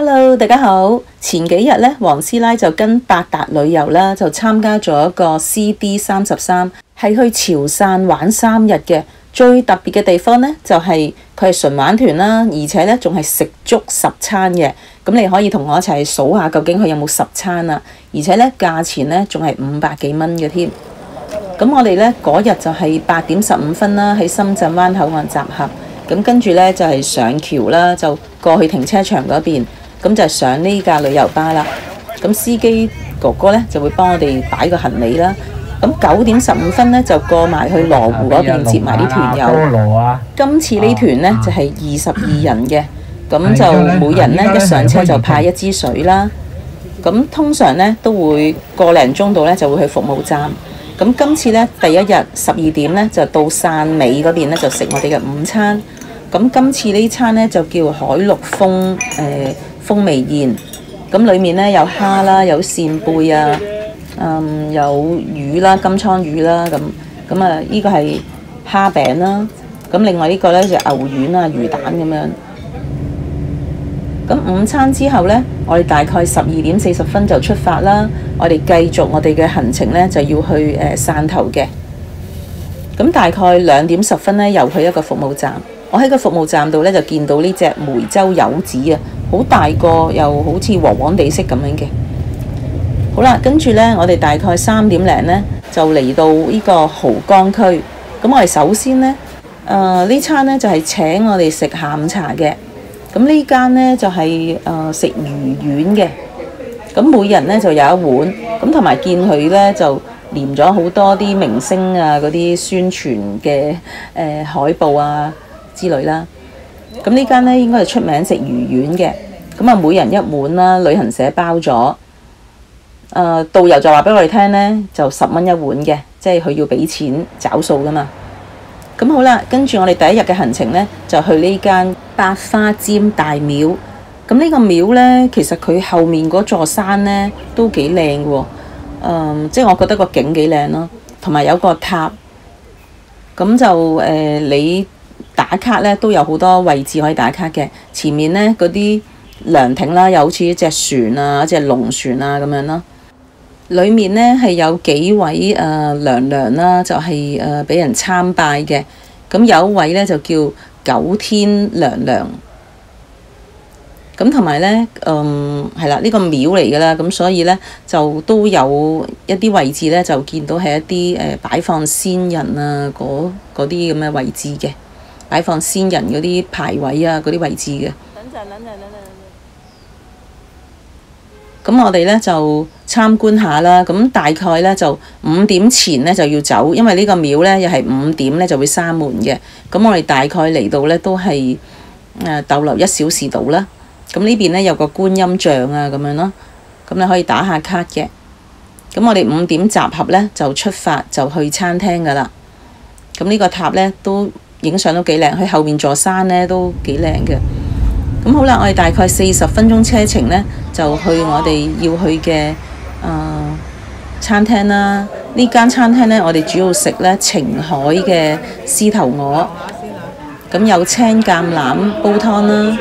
Hello，大家好。前幾日咧，黃師奶就跟百達旅遊啦，就參加咗一個 CD33，係去潮汕玩3日嘅。最特別嘅地方咧，就係佢係純玩團啦，而且咧仲係食足10餐嘅。咁你可以同我一齊數下究竟佢有冇10餐啊？而且咧價錢咧仲係500幾蚊嘅添。咁我哋咧嗰日就係8點15分啦，喺深圳灣口岸集合。咁跟住咧就係上橋啦，就過去停車場嗰邊，咁就上呢架旅遊巴啦。咁司機哥哥咧就會幫我哋擺個行李啦。咁9點15分咧就過埋去羅湖嗰邊接埋啲團友。今次呢團咧就係22人嘅，咁就每人咧一上車就派1支水啦。咁通常咧都會個零鐘度咧就會去服務站。咁今次咧第一日12點咧就到汕尾嗰邊咧就食我哋嘅午餐。咁今次呢餐咧就叫海陸風味宴。咁裡面咧有蝦啦，有扇貝啊，有魚啦，金槍魚啦，咁啊呢個係蝦餅啦。咁另外呢個咧就牛丸啊、魚蛋咁樣。咁午餐之後呢，我哋大概12點40分就出發啦。我哋繼續我哋嘅行程呢，就要去汕頭嘅。咁大概2點10分呢，又去一個服務站。我喺個服務站度呢，就見到呢隻梅州柚子啊，好大個，又好似黃黃地色咁樣嘅。好啦，跟住呢，我哋大概3點零呢，就嚟到呢個濠江區。咁我哋首先呢，呢餐呢，就係請我哋食下午茶嘅。咁呢間呢，就係食魚丸嘅，咁每人呢，就有一碗，咁同埋見佢呢，就黏咗好多啲明星啊嗰啲宣傳嘅海報啊之類啦。咁呢間呢，應該係出名食魚丸嘅，咁啊每人一碗啦，旅行社包咗。導遊就話俾我哋聽呢，就10蚊一碗嘅，即係佢要俾錢找數噶嘛。咁好啦，跟住我哋第一日嘅行程呢，就去呢間百花尖大廟。咁呢個廟呢，其實佢後面嗰座山呢都幾靚嘅喎。即係我覺得個景幾靚咯，同埋有個塔。咁就你打卡呢都有好多位置可以打卡嘅。前面呢嗰啲涼亭啦，又好似一隻船啊、一隻龍船啊咁樣咯。裡面呢係有幾位娘娘啦，就係俾人參拜嘅。咁有一位呢就叫九天娘娘。咁同埋呢，係啦，呢個廟嚟㗎啦。咁所以呢，就都有一啲位置呢，就見到係一啲擺放先人啊嗰啲咁嘅位置嘅，擺放先人嗰啲牌位啊嗰啲位置嘅。等陣。咁我哋呢就參觀下啦。咁大概呢就5點前呢就要走，因為呢個廟呢又係5點呢就會閂門嘅。咁我哋大概嚟到呢都係逗留1小時到啦。咁呢邊呢有個觀音像啊咁樣咯。咁你可以打下卡嘅。咁我哋5點集合呢就出發就去餐廳㗎啦。咁呢個塔呢都影相都幾靚，佢後面座山呢都幾靚嘅。咁好啦，我哋大概40分鐘車程呢，就去我哋要去嘅餐廳啦。呢間餐廳呢，我哋主要食呢澄海嘅獅頭鵝，咁有青橄欖煲湯啦。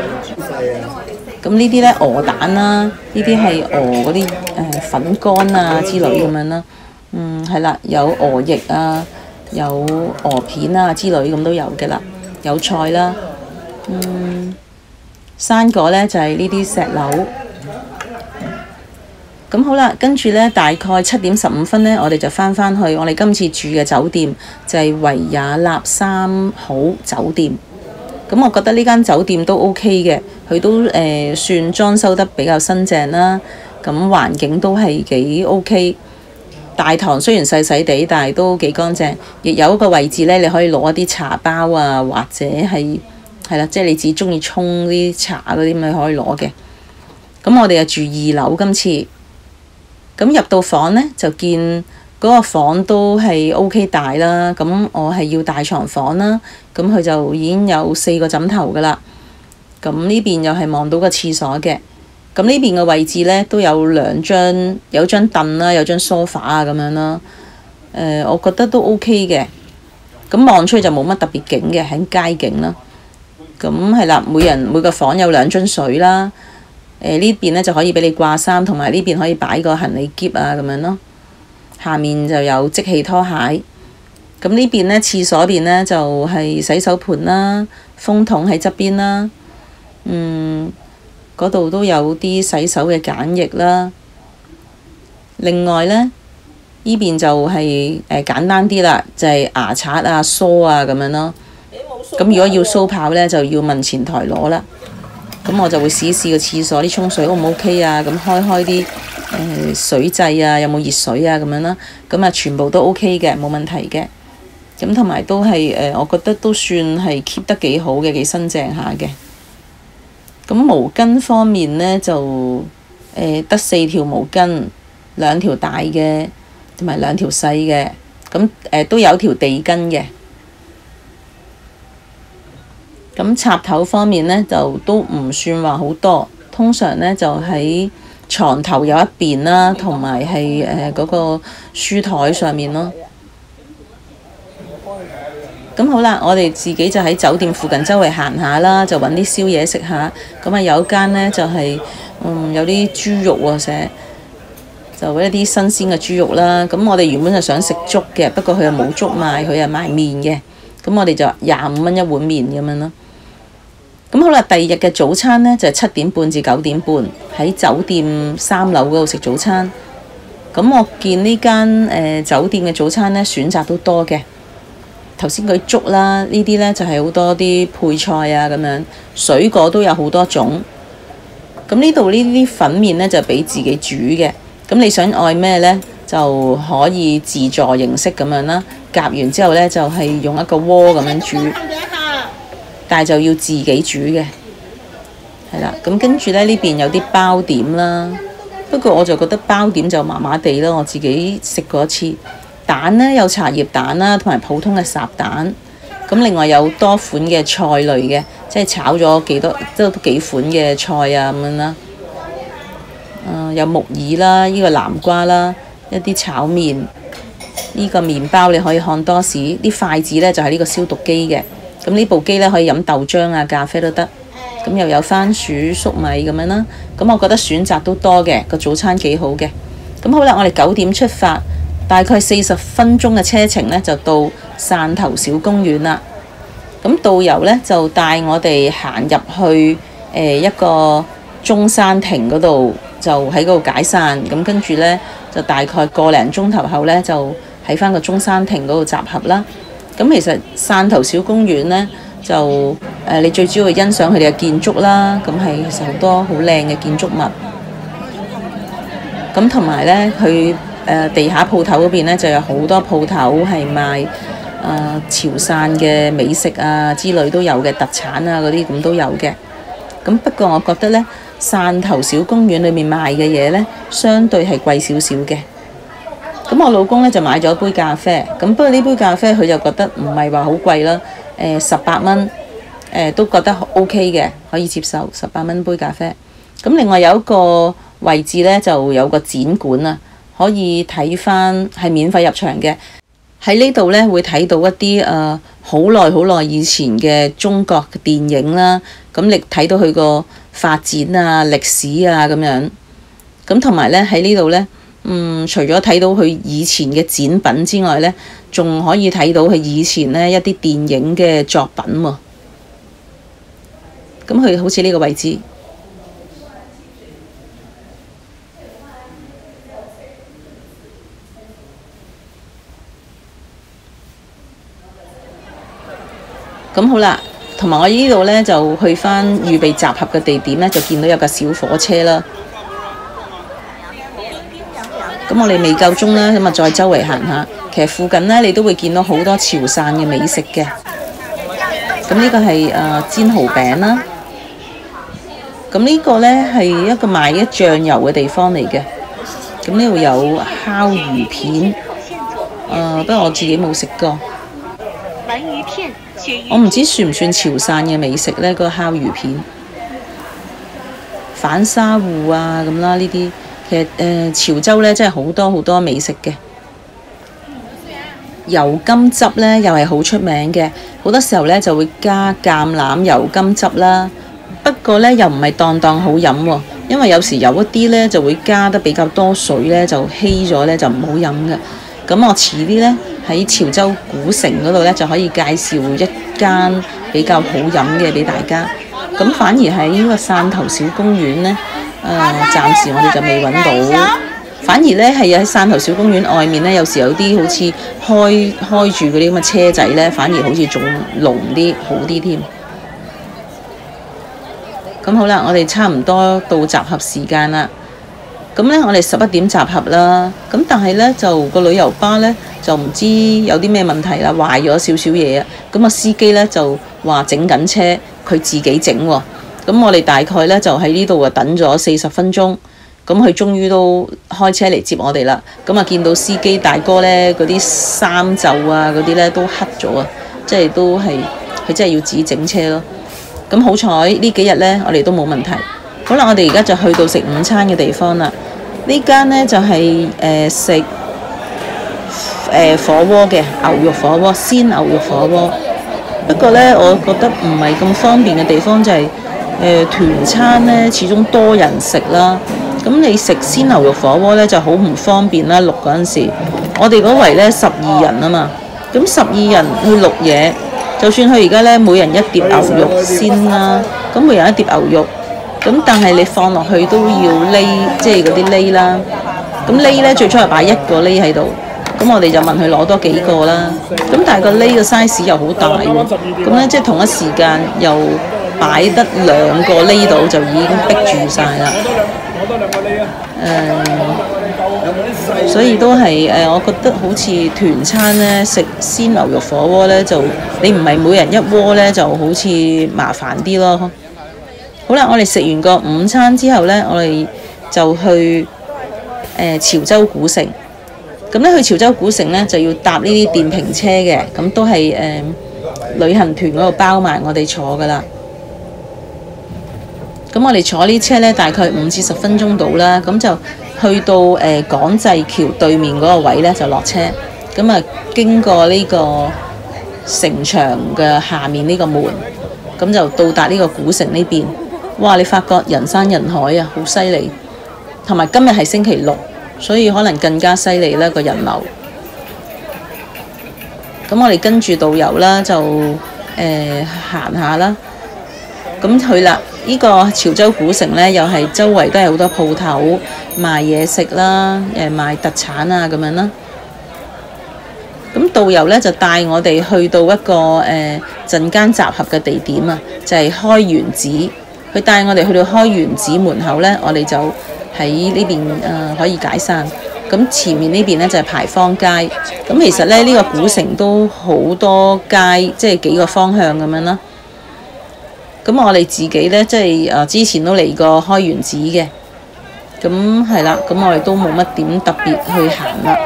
咁呢啲呢鵝蛋啦，呢啲係鵝嗰啲粉乾啊之類咁樣啦。係啦，有鵝翼啊，有鵝片啊之類咁都有嘅啦，有菜啦。生果呢就係呢啲石榴。咁好啦，跟住呢，大概7點15分呢，我哋就返去我哋今次住嘅酒店，就係維也納3好酒店。咁我覺得呢間酒店都 OK 嘅，佢都算裝修得比較新淨啦。咁環境都係幾 OK。大堂雖然細細地，但係都幾乾淨。亦有一個位置呢，你可以攞一啲茶包啊，或者係啦，即係你自己鍾意沖啲茶嗰啲咪可以攞嘅。咁我哋就住2樓今次。咁入到房呢，就見嗰個房都係 OK 大啦。咁我係要大床房啦。咁佢就已經有4個枕頭㗎啦。咁呢邊又係望到個廁所嘅。咁呢邊嘅位置呢，都有有張凳啦，有張梳化啊咁樣啦。我覺得都 OK 嘅。咁望出去就冇乜特別景嘅，喺街景啦。咁係啦，每個房有2樽水啦。呢邊咧就可以俾你掛衫，同埋呢邊可以擺個行李篋啊咁樣咯。下面就有即棄拖鞋。咁呢邊咧廁所邊咧就係洗手盆啦，風筒喺側邊啦。嗰度都有啲洗手嘅梘液啦。另外咧，呢邊就係簡單啲啦，就係牙刷啊、梳啊咁樣咯。咁如果要鬚刨咧，就要問前台攞啦。咁我就會試試個廁所啲沖水 O 唔 OK 啊，咁開啲水掣啊，有冇熱水啊咁樣啦。咁啊全部都 OK 嘅，冇問題嘅。咁同埋都係我覺得都算係 keep 得幾好嘅，幾新淨下嘅。咁毛巾方面呢，就得4條毛巾，2條大嘅同埋2條細嘅。咁都有條地巾嘅。咁插頭方面呢，就都唔算話好多，通常呢，就喺床頭有一邊啦，同埋係嗰個書枱上面咯。咁好啦，我哋自己就喺酒店附近周圍行下啦，就揾啲宵夜食下。咁啊有間呢，就係有啲豬肉喎，就一啲新鮮嘅豬肉啦。咁我哋原本就想食粥嘅，不過佢又冇粥賣，佢又賣麵嘅。咁我哋就25蚊一碗麵咁樣咯。咁好啦，第二日嘅早餐呢，就係7點半至9點半喺酒店3樓嗰度食早餐。咁我見呢間酒店嘅早餐呢，選擇都多嘅。頭先佢粥啦，呢啲呢就係好多啲配菜啊咁樣，水果都有好多種。咁呢度呢啲粉麵呢，就俾自己煮嘅。咁你想愛咩呢？就可以自助形式咁樣啦。夾完之後呢，就係用一個鍋咁樣煮。但係就要自己煮嘅，係啦。咁跟住咧，呢邊有啲包點啦，不過我就覺得包點就麻麻地啦。我自己食過一次，蛋呢，有茶葉蛋啦，同埋普通嘅烚蛋。咁另外有多款嘅菜類嘅，即係炒咗幾款嘅菜啊咁樣啦。有木耳啦，呢個南瓜啦，一啲炒麵，呢個麵包你可以看多士，啲筷子呢，就係呢個消毒機嘅。咁呢部機呢，可以飲豆漿啊、咖啡都得。咁又有番薯、粟米咁樣啦。咁我覺得選擇都多嘅，個早餐幾好嘅。咁好啦，我哋9點出發，大概40分鐘嘅車程呢，就到汕頭小公園啦。咁導遊呢，就帶我哋行入去一個中山亭嗰度，就喺嗰度解散。咁跟住呢，就大概個零鐘頭後呢，就喺返個中山亭嗰度集合啦。咁其實汕頭小公園呢，就你最主要欣賞佢哋嘅建築啦。咁係其實好多好靚嘅建築物。咁同埋呢，佢地下鋪頭嗰邊呢，就有好多鋪頭係賣潮汕嘅美食啊之類都有嘅，特產啊嗰啲咁都有嘅。咁不過我覺得呢，汕頭小公園裏面賣嘅嘢呢，相對係貴少少嘅。咁我老公呢，就買咗杯咖啡，咁不過呢杯咖啡佢就覺得唔係話好貴啦，18蚊，都覺得 OK 嘅，可以接受18蚊杯咖啡。咁另外有一個位置呢，就有個展館啊，可以睇返係免費入場嘅。喺呢度呢，會睇到一啲好耐以前嘅中國嘅電影啦，咁你睇到佢個發展啊、歷史啊咁樣。咁同埋呢，喺呢度呢。除咗睇到佢以前嘅展品之外呢，仲可以睇到佢以前呢一啲電影嘅作品喎。咁佢好似呢個位置。咁好啦，同埋我呢度呢，就去返預備集合嘅地點呢，就見到有架小火車啦。咁我哋未夠鐘啦，咁啊再周圍行下。其實附近呢，你都會見到好多潮汕嘅美食嘅。咁呢個係煎蠔餅啦。咁呢個呢，係一個賣一醬油嘅地方嚟嘅。咁呢度有烤魚片，不過我自己冇食過。我唔知算唔算潮汕嘅美食呢？嗰個烤魚片、反沙芋啊咁啦呢啲。其實潮州呢，真係好多美食嘅。油甘汁呢，又係好出名嘅，好多時候呢，就會加橄欖油甘汁啦。不過呢，又唔係檔好飲喎，因為有時有一啲呢就會加得比較多水呢，就稀咗呢，就唔好飲嘅。咁我遲啲呢，喺潮州古城嗰度呢，就可以介紹一間比較好飲嘅俾大家。咁反而喺呢個汕頭小公園呢，暫時我哋就未揾到。反而呢，係喺汕頭小公園外面呢，有時有啲好似開住嗰啲咁嘅車仔呢，反而好似仲濃啲好啲添。咁好啦，我哋差唔多到集合時間啦。咁呢，我哋11點集合啦。咁但係呢，就個旅遊巴呢，就唔知有啲咩問題啦，壞咗少少嘢啊。咁啊司機呢，就話整緊車，佢自己整喎。咁我哋大概呢，就喺呢度啊等咗40分鐘。咁佢終於都開車嚟接我哋啦。咁啊見到司機大哥呢，嗰啲衫袖啊嗰啲呢都黑咗啊，即係都係佢真係要自己整車咯。咁好彩呢幾日呢，我哋都冇問題。好啦，我哋而家就去到食午餐嘅地方啦。呢間呢，就係食火鍋嘅牛肉火鍋，鮮牛肉火鍋。不過呢，我覺得唔係咁方便嘅地方就係團餐呢，始終多人食啦。咁你食鮮牛肉火鍋呢，就好唔方便啦。錄嗰陣時，我哋嗰圍呢12人啊嘛，咁12人去錄嘢，就算佢而家呢，每人一碟牛肉先啦，咁每人一碟牛肉，咁但係你放落去都要瀝，即係嗰啲瀝啦。咁瀝呢，最初係擺1個瀝喺度，咁我哋就問佢攞多幾個啦。咁但係個瀝嘅 size 又好大喎，咁呢，即係同一時間又擺得2個瀝度，就已經逼住晒啦。所以都係我覺得好似團餐呢，食鮮牛肉火鍋呢，就你唔係每人一鍋呢，就好似麻煩啲咯。好啦，我哋食完個午餐之後呢，我哋就去潮州古城。咁呢，去潮州古城呢，就要搭呢啲電瓶車嘅，咁都係旅行團嗰度包埋我哋坐㗎啦。咁我哋坐呢車呢，大概5至10分鐘到啦，咁就去到港濟橋對面嗰個位呢，就落車，咁啊經過呢個城牆嘅下面呢個門，咁就到達呢個古城呢邊。哇！你發覺人山人海啊，好犀利，同埋今日係星期6，所以可能更加犀利啦個人流。咁我哋跟住導遊啦，就行下啦。咁去啦，呢個潮州古城呢，又係周圍都係好多鋪頭賣嘢食啦，賣特產啊咁樣啦。咁導遊呢，就帶我哋去到一個陣間集合嘅地點啊，就係開元寺。佢帶我哋去到開元寺門口呢，我哋就喺呢邊可以解散。咁前面呢邊呢，就係牌坊街。咁其實呢，呢個古城都好多街，即係幾個方向咁樣啦。咁我哋自己呢，即係之前都嚟過開元寺嘅。咁係啦，咁我哋都冇乜點特別去行啦。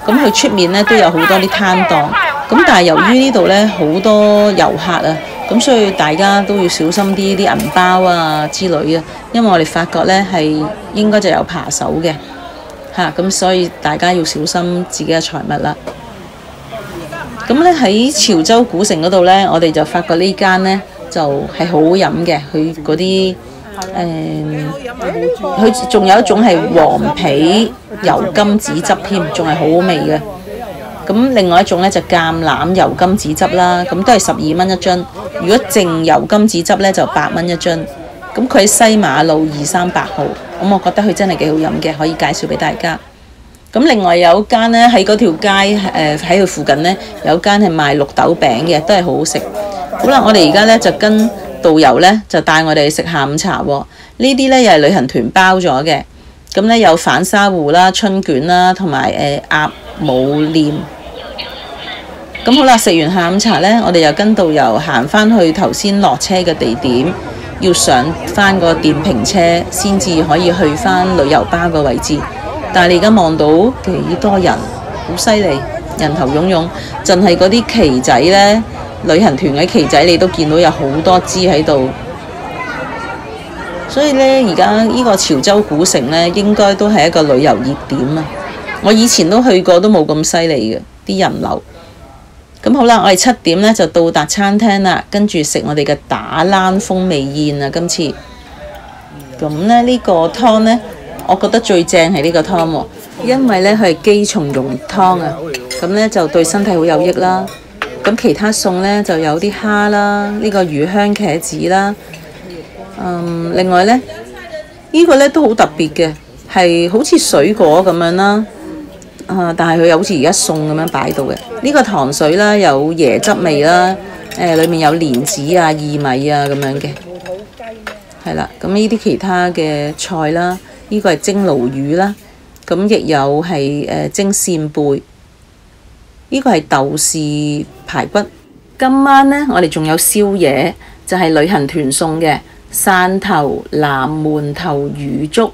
咁佢出面呢，都有好多啲攤檔。咁但係由於呢度呢，好多遊客啊。咁所以大家都要小心啲銀包啊之類啊，因為我哋發覺呢係應該就有扒手嘅嚇，咁所以大家要小心自己嘅財物啦。咁呢喺潮州古城嗰度呢，我哋就發覺呢間呢就係好好飲嘅，佢嗰啲佢仲有一種係黃皮油甘子汁添，仲係好好味嘅。咁另外一種呢，就橄欖油甘子汁啦，咁都係12蚊一樽。如果淨油甘子汁呢，就8蚊一樽。咁佢喺西馬路238號，咁我覺得佢真係幾好飲嘅，可以介紹俾大家。咁另外有間呢，喺嗰條街喺佢附近呢，有間係賣綠豆餅嘅，都係好好食。好啦，我哋而家呢，就跟導遊呢，就帶我哋食下午茶喎。呢啲呢，又係旅行團包咗嘅。咁呢，有反沙芋啦、春卷啦，同埋鴨母鏈。咁好啦，食完下午茶呢，我哋又跟導遊行返去頭先落車嘅地點，要上返個電瓶車先至可以去返旅遊巴個位置。但係你而家望到幾多人，好犀利，人頭湧湧，淨係嗰啲旗仔呢，旅行團嘅旗仔你都見到有好多支喺度。所以呢，而家呢個潮州古城呢，應該都係一個旅遊熱點啊！我以前都去過，都冇咁犀利嘅啲人流。咁好啦，我哋7點呢就到達餐廳啦，跟住食我哋嘅打冷風味宴啊！今次咁咧呢個湯呢，我覺得最正係呢個湯喎，因為呢，佢係肌蟲溶湯啊，咁呢就對身體好有益啦。咁其他餸呢，就有啲蝦啦，呢個魚香茄子啦，另外呢，呢個呢都好特別嘅，係好似水果咁樣啦，但係佢又好似而家餸咁樣擺到嘅。呢個糖水啦，有椰汁味啦，裏面有蓮子啊、薏米啊咁樣嘅，係啦。咁呢啲其他嘅菜啦，呢個係蒸鱸魚啦，咁亦有係蒸扇貝。呢個係豆豉排骨。今晚呢，我哋仲有宵夜，就係旅行團送嘅汕頭南門頭魚粥。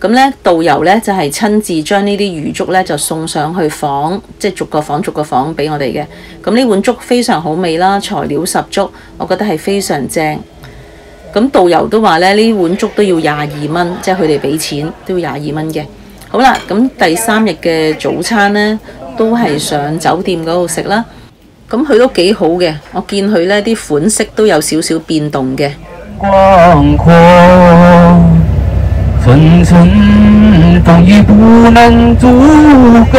咁呢，導遊呢，就係親自將呢啲魚粥呢，就送上去房，即係逐個房俾我哋嘅。咁呢碗粥非常好味啦，材料十足，我覺得係非常正。咁導遊都話呢碗粥都要22蚊，即係佢哋俾錢都要22蚊嘅。好啦，咁第3日嘅早餐呢，都係上酒店嗰度食啦，咁佢都幾好嘅，我見佢呢啲款式都有少少變動嘅。廣闊層層終於不能阻隔，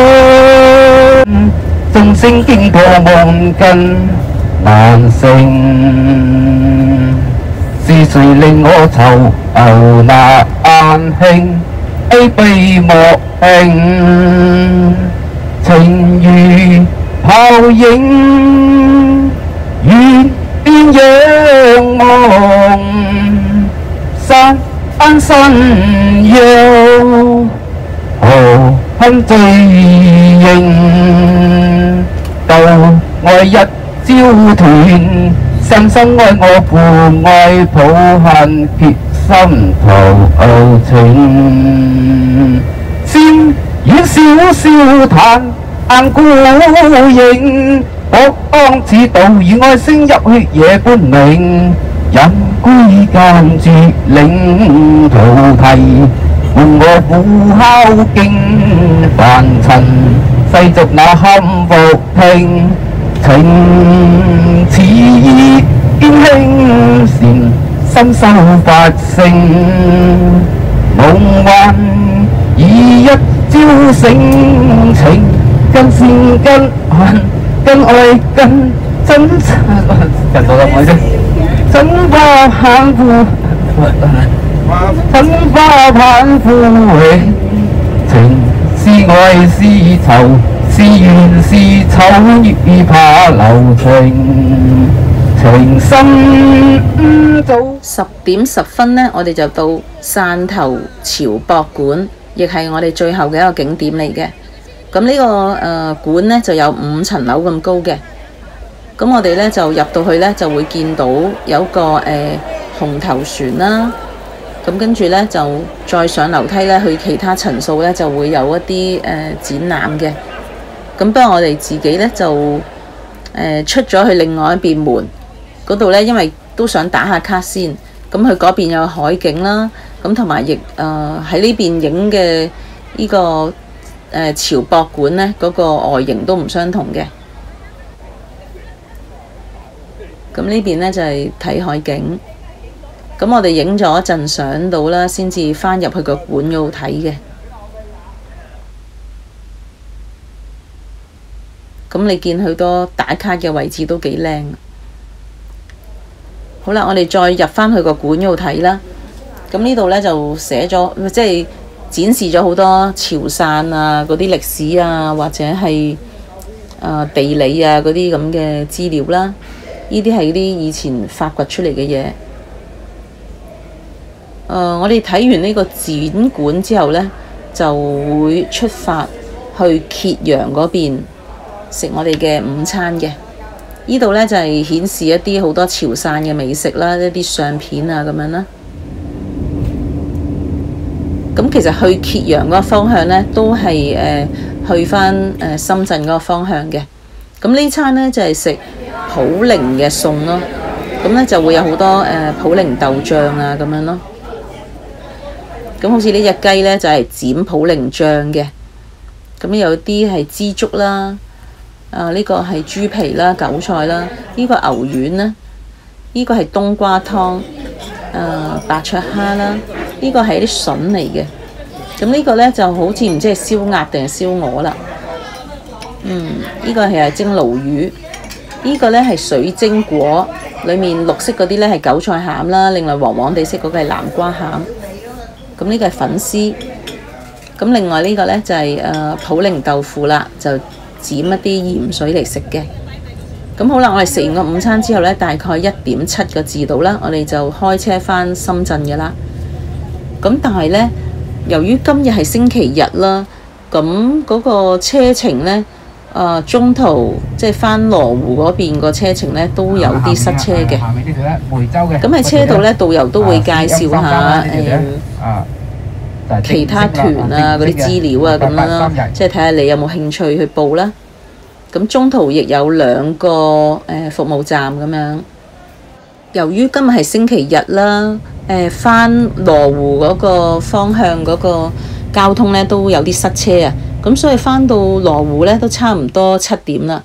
眾生經過望根難成，是誰令我愁牛難興，悲悲莫平。情如泡影，遠邊仰望，山神幽，何堪醉認？舊愛一朝斷，深深愛我父愛抱恨，決心投情。先遠少少嘆，硬孤影，我當此道義愛聲入血夜般明，人歸間絕領菩提，換我苦孝敬凡塵，世俗那堪復聽，情似堅興善，心修法性，夢幻以一朝醒情，跟善跟恨跟愛跟真情，人到咁愛啫。真花盼富，真花盼富榮，情是愛是仇，是緣是仇，亦怕留情。情深早。10點10分呢，我哋就到汕頭潮博館，亦係我哋最後嘅一個景點嚟嘅。咁呢個館呢，就有5層樓咁高嘅。咁我哋呢，就入到去呢，就會見到有個紅頭船啦。咁跟住呢，就再上樓梯呢，去其他層數呢，就會有一啲展覽嘅。咁不過我哋自己呢，就出咗去另外一邊門嗰度呢，因為都想打下卡先。咁佢嗰邊有海景啦，咁同埋亦喺呢邊影嘅呢個潮博館呢，嗰個外形都唔相同嘅。咁呢邊呢，就係睇海景。咁我哋影咗一陣相到啦，先至返入去個館嗰度睇嘅。咁你見佢多打卡嘅位置都幾靚。好啦，我哋再入返去個館嗰度睇啦。咁呢度呢，就寫咗，即係展示咗好多潮汕啊嗰啲歷史啊，或者係地理啊嗰啲咁嘅資料啦。呢啲係啲以前發掘出嚟嘅嘢。我哋睇完呢個展館之後呢，就會出發去揭陽嗰邊食我哋嘅午餐嘅。呢度呢，就係顯示一啲好多潮汕嘅美食啦，一啲相片啊咁樣啦。咁其實去揭陽嗰個方向呢，都係去返深圳嗰個方向嘅。咁呢餐呢，就係食普寧嘅餸咯。咁呢，就會有好多普寧豆醬啊咁樣咯。咁好似呢隻雞呢，就係剪普寧醬嘅。咁有啲係枝竹啦。呢個係豬皮啦、韭菜啦，呢個牛丸啦，呢個係冬瓜湯，白灼蝦啦，呢個係啲筍嚟嘅。咁呢個呢，就好似唔知係燒鴨定係燒鵝啦。呢個係蒸鱸魚。呢個呢係水晶果，裡面綠色嗰啲呢係韭菜餡啦，另外黃黃地色嗰個係南瓜餡。咁呢個係粉絲。咁另外呢個呢，就係普寧豆腐啦，就沾一啲鹽水嚟食嘅。咁好啦，我哋食完個午餐之後呢，大概1.7個字度啦，我哋就開車返深圳嘅啦。咁但係呢，由於今日係星期日啦，咁嗰個車程呢，中途即係返羅湖嗰邊個車程呢，都有啲塞車嘅。咁喺車度呢，導遊都會介紹下其他團啊嗰啲資料啊咁樣啦，即係睇下你有冇興趣去報啦。咁中途亦有2個服務站咁樣。由於今日係星期日啦，返羅湖嗰個方向嗰個交通呢都有啲塞車啊，咁所以返到羅湖呢都差唔多7點啦。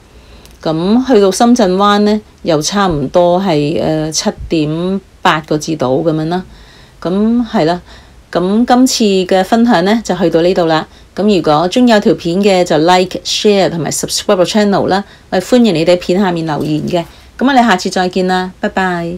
咁去到深圳灣呢，又差唔多係7.8個字到咁樣啦。咁係啦。咁今次嘅分享呢，就去到呢度啦。咁如果鍾意有條片嘅就 like、share 同埋 subscribe 個 channel 啦。我哋歡迎你哋喺片下面留言嘅。咁我哋下次再見啦，拜拜。